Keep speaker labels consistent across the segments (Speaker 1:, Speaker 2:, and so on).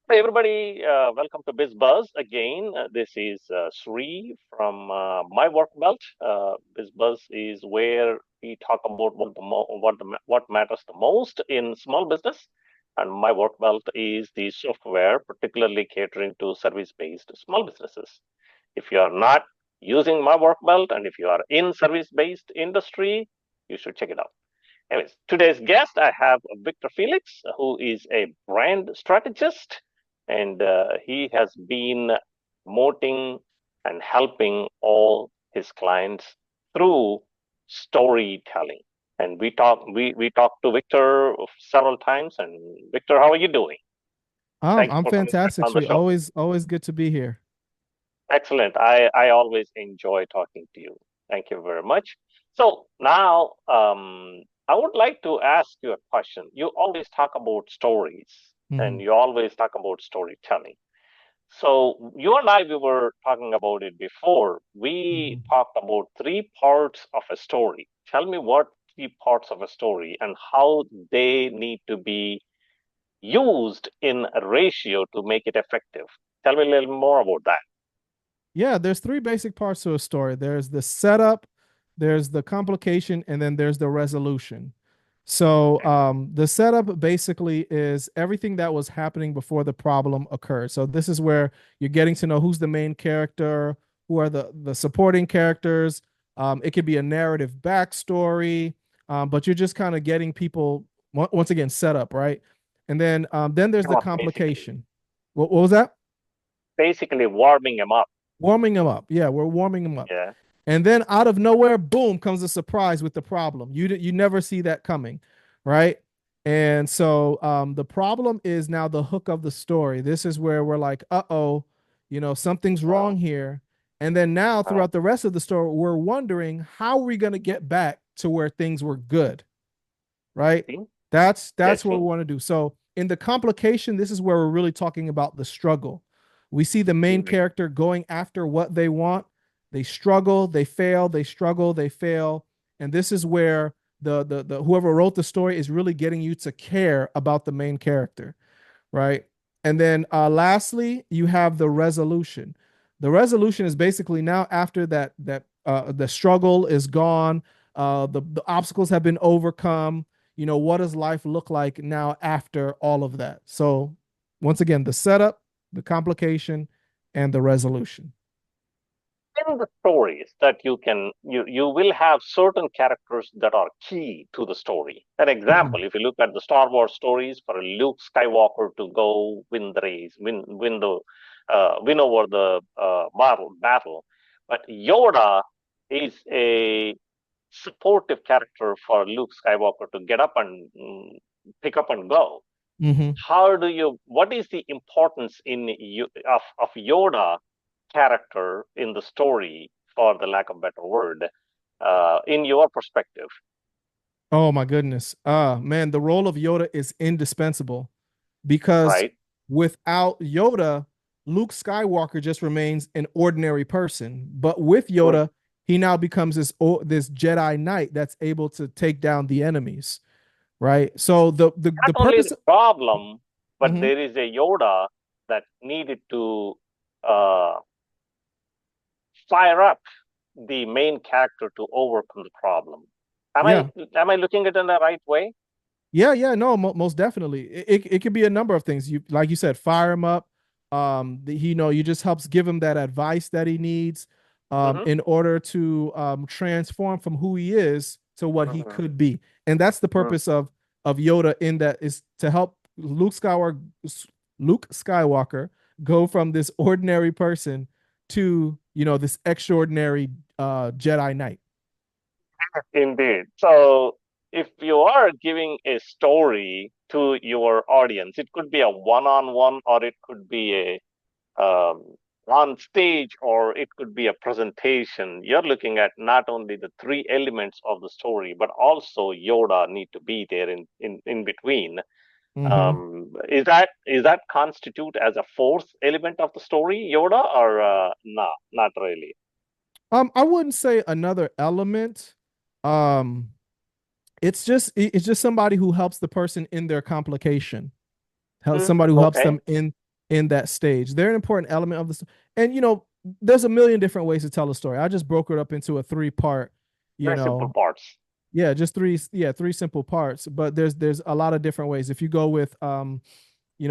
Speaker 1: Hey everybody, welcome to Biz Buzz again. This is Sree from MyWorkbelt. Biz Buzz is where we talk about what matters the most in small business, and MyWorkbelt is the software particularly catering to service-based small businesses. If you are not using MyWorkbelt and if you are in service-based industry, you should check it out. Anyways, today's guest, I have Victor Felix, who is a brand strategist, and he has been promoting and helping all his clients through storytelling. And we talked to Victor several times. And Victor, how are you doing? Thank you
Speaker 2: I'm
Speaker 1: for coming back
Speaker 2: fantastic,
Speaker 1: on the
Speaker 2: Sree.
Speaker 1: show.
Speaker 2: Always good to be here.
Speaker 1: Excellent. I always enjoy talking to you. Thank you very much. So now, I would like to ask you a question. You always talk about stories and
Speaker 2: Hmm.
Speaker 1: you always talk about storytelling. So you and I, we were talking about it before. We
Speaker 2: Hmm.
Speaker 1: talked about three parts of a story. Tell me what three parts of a story and how they need to be used in a ratio to make it effective. Tell me a little more about that.
Speaker 2: Yeah, there's three basic parts to a story. There's the setup, there's the complication, and then there's the resolution. So the setup basically is everything that was happening before the problem occurred. So this is where you're getting to know who's the main character, who are the supporting characters. It could be a narrative backstory, but you're just kind of getting people once again set up, right? And then there's the
Speaker 1: Basically.
Speaker 2: complication. What was that?
Speaker 1: Basically warming them up.
Speaker 2: Warming them up. Yeah, we're warming them up.
Speaker 1: Yeah.
Speaker 2: And then out of nowhere, boom, comes a surprise with the problem. You never see that coming, right? And so the problem is now the hook of the story. This is where we're like, uh-oh, something's
Speaker 1: Uh,
Speaker 2: wrong here. And then now
Speaker 1: uh,
Speaker 2: throughout the rest of the story, we're wondering how are we going to get back to where things were good, right?
Speaker 1: see?
Speaker 2: That's
Speaker 1: Yes,
Speaker 2: what we
Speaker 1: see?
Speaker 2: want to do. So in the complication, this is where we're really talking about the struggle. We see the main
Speaker 1: Mhm.
Speaker 2: character going after what they want. They struggle, they fail, they struggle, they fail, and this is where the whoever wrote the story is really getting you to care about the main character, right? And then lastly, you have the resolution. The resolution is basically now after that the struggle is gone, the obstacles have been overcome. What does life look like now after all of that? So once again, the setup, the complication, and the resolution.
Speaker 1: In the stories that you will have certain characters that are key to the story. An
Speaker 2: Mhm.
Speaker 1: example, if you look at the Star Wars stories, for Luke Skywalker to go win the race, win over the battle. But Yoda is a supportive character for Luke Skywalker to get up and pick up and go.
Speaker 2: Mhm.
Speaker 1: What is the importance of Yoda character in the story, for the lack of better word, in your perspective?
Speaker 2: Oh my goodness. Man, the role of Yoda is indispensable because
Speaker 1: Right.
Speaker 2: without Yoda, Luke Skywalker just remains an ordinary person. But with
Speaker 1: Good.
Speaker 2: Yoda, he now becomes this Jedi Knight that's able to take down the enemies, right? So
Speaker 1: Not
Speaker 2: the
Speaker 1: only the
Speaker 2: purpose.
Speaker 1: problem, but
Speaker 2: Mhm.
Speaker 1: there is a Yoda that needed to uh, fire up the main character to overcome the problem. Am I
Speaker 2: Yeah.
Speaker 1: am I looking at it in the right way?
Speaker 2: Yeah, no, most definitely. It could be a number of things. You like you said, fire him up. You just helps give him that advice that he needs,
Speaker 1: Hmm.
Speaker 2: in order to transform from who he is to what he
Speaker 1: Hmm.
Speaker 2: could be. And that's the purpose of Yoda. In that is to help Luke Skywalker go from this ordinary person to this extraordinary Jedi Knight.
Speaker 1: Indeed. So, if you are giving a story to your audience, it could be a one-on-one, or it could be a on stage, or it could be a presentation. You're looking at not only the three elements of the story, but also Yoda need to be there in between.
Speaker 2: Hmm.
Speaker 1: Is that constitute as a fourth element of the story, Yoda, or no, not really?
Speaker 2: I wouldn't say another element. Um, it's just somebody who helps the person in their complication. Helps
Speaker 1: Mm,
Speaker 2: somebody who helps
Speaker 1: okay.
Speaker 2: them in. in that stage. They're an important element of the. And there's a million different ways to tell a story. I just broke it up into a three-part, you
Speaker 1: Very simple
Speaker 2: know,
Speaker 1: parts.
Speaker 2: yeah, just three simple parts. But there's a lot of different ways. If you go with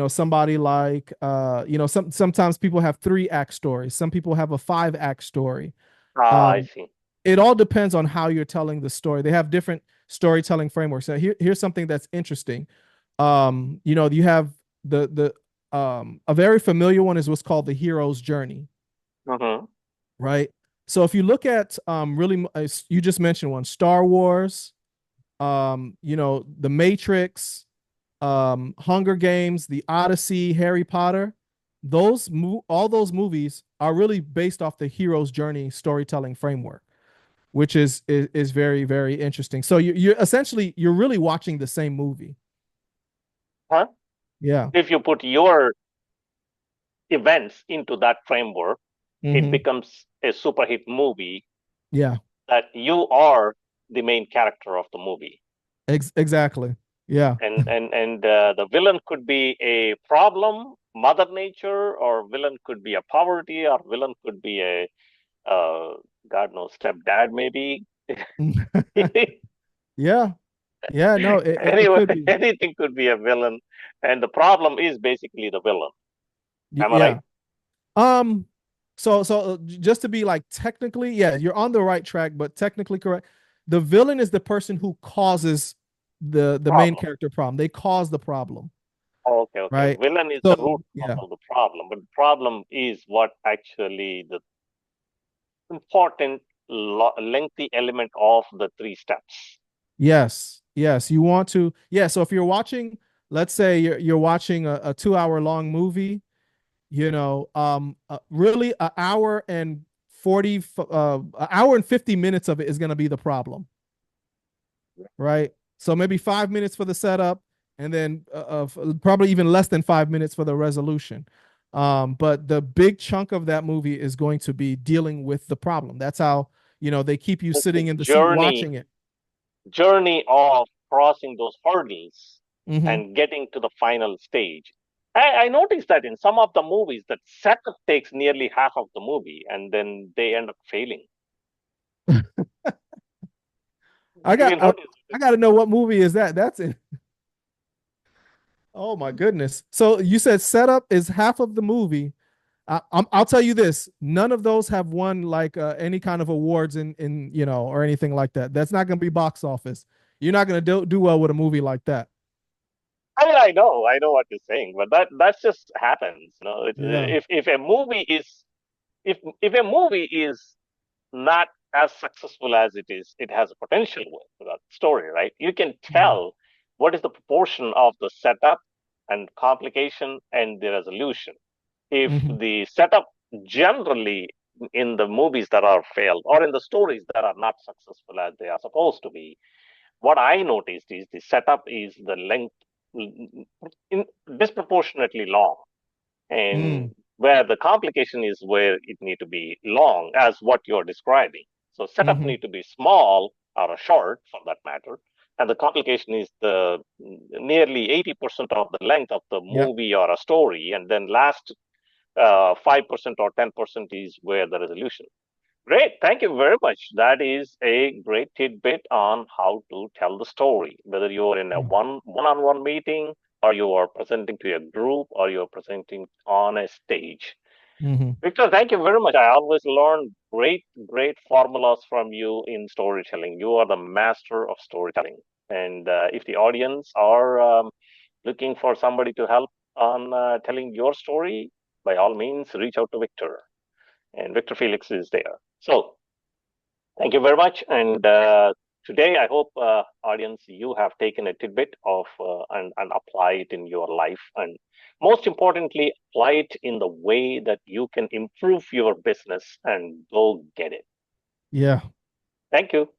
Speaker 2: somebody like sometimes people have 3-act stories. Some people have a 5-act story.
Speaker 1: Ah, I
Speaker 2: Um,
Speaker 1: see.
Speaker 2: it all depends on how you're telling the story. They have different storytelling frameworks. So here's something that's interesting. You have a very familiar one is what's called the hero's journey,
Speaker 1: Mm-hmm.
Speaker 2: right? So if you look at really, you just mentioned one, Star Wars, The Matrix, Hunger Games, The Odyssey, Harry Potter, all those movies are really based off the hero's journey storytelling framework, which is very, very interesting. So you're essentially you're really watching the same movie.
Speaker 1: Huh?
Speaker 2: Yeah.
Speaker 1: If you put your events into that framework, it
Speaker 2: Hmm.
Speaker 1: becomes a super hit movie
Speaker 2: Yeah.
Speaker 1: that you are the main character of the movie.
Speaker 2: Exactly. Yeah.
Speaker 1: And the villain could be a problem, Mother Nature, or villain could be a poverty, or villain could be a uh, God knows stepdad maybe.
Speaker 2: Yeah. Yeah. No, it
Speaker 1: Anyway,
Speaker 2: could be.
Speaker 1: anything could be a villain, and the problem is basically the villain. Am I right?
Speaker 2: Yeah. Um, so just to be like technically, yeah, you're on the right track, but technically correct. The villain is the person who causes the main
Speaker 1: Problem.
Speaker 2: character problem. They cause the problem,
Speaker 1: Okay, okay.
Speaker 2: right?
Speaker 1: Villain is the
Speaker 2: So
Speaker 1: root
Speaker 2: yeah.
Speaker 1: of the problem, but the problem is what actually the important lengthy element of the three steps.
Speaker 2: Yes. Yes. You want to, yeah. So if you're watching, let's say you're watching a 2 hour long movie, really an hour and 50 minutes of it is going to be the problem, right? So maybe 5 minutes for the setup, and then probably even less than 5 minutes for the resolution. But the big chunk of that movie is going to be dealing with the problem. That's how they keep you
Speaker 1: It's the
Speaker 2: sitting in the seat
Speaker 1: journey
Speaker 2: watching it.
Speaker 1: journey of crossing those hurdles
Speaker 2: Hmm.
Speaker 1: and getting to the final stage. I noticed that in some of the movies, that setup takes nearly half of the movie, and then they end up failing.
Speaker 2: I
Speaker 1: Have
Speaker 2: got
Speaker 1: you
Speaker 2: I,
Speaker 1: noticed
Speaker 2: I
Speaker 1: it?
Speaker 2: got to know what movie is that. That's it. Oh my goodness. So you said setup is half of the movie. I'll tell you this: none of those have won like any kind of awards in or anything like that. That's not going to be box office. You're not going to do well with a movie like that.
Speaker 1: I mean, I know what you're saying, but that just happens.
Speaker 2: Yeah.
Speaker 1: If a movie is if a movie is not as successful as it has a potential with that story, right? You can
Speaker 2: Mhm.
Speaker 1: tell what is the proportion of the setup and complication and the resolution. If
Speaker 2: Mhm.
Speaker 1: the setup generally in the movies that are failed or in the stories that are not successful as they are supposed to be, what I noticed is the setup is the length in disproportionately long, and
Speaker 2: Mm.
Speaker 1: where the complication is where it need to be long as what you're describing. So setup
Speaker 2: Mhm.
Speaker 1: need to be small or short for that matter, and the complication is the nearly 80% of the length of the
Speaker 2: Yeah.
Speaker 1: movie or a story, and then last 5% or 10% is where the resolution. Great. Thank you very much. That is a great tidbit on how to tell the story, whether you're in a one-on-one meeting or you are presenting to a group or you're presenting on a stage.
Speaker 2: Mhm.
Speaker 1: Victor, thank you very much. I always learn great formulas from you in storytelling. You are the master of storytelling. And if the audience are looking for somebody to help on telling your story, by all means, reach out to Victor. And Victor Felix is there. So thank you very much. And today, I hope, audience, you have taken a tidbit of and apply it in your life. And most importantly, apply it in the way that you can improve your business and go get it.
Speaker 2: Yeah.
Speaker 1: Thank you.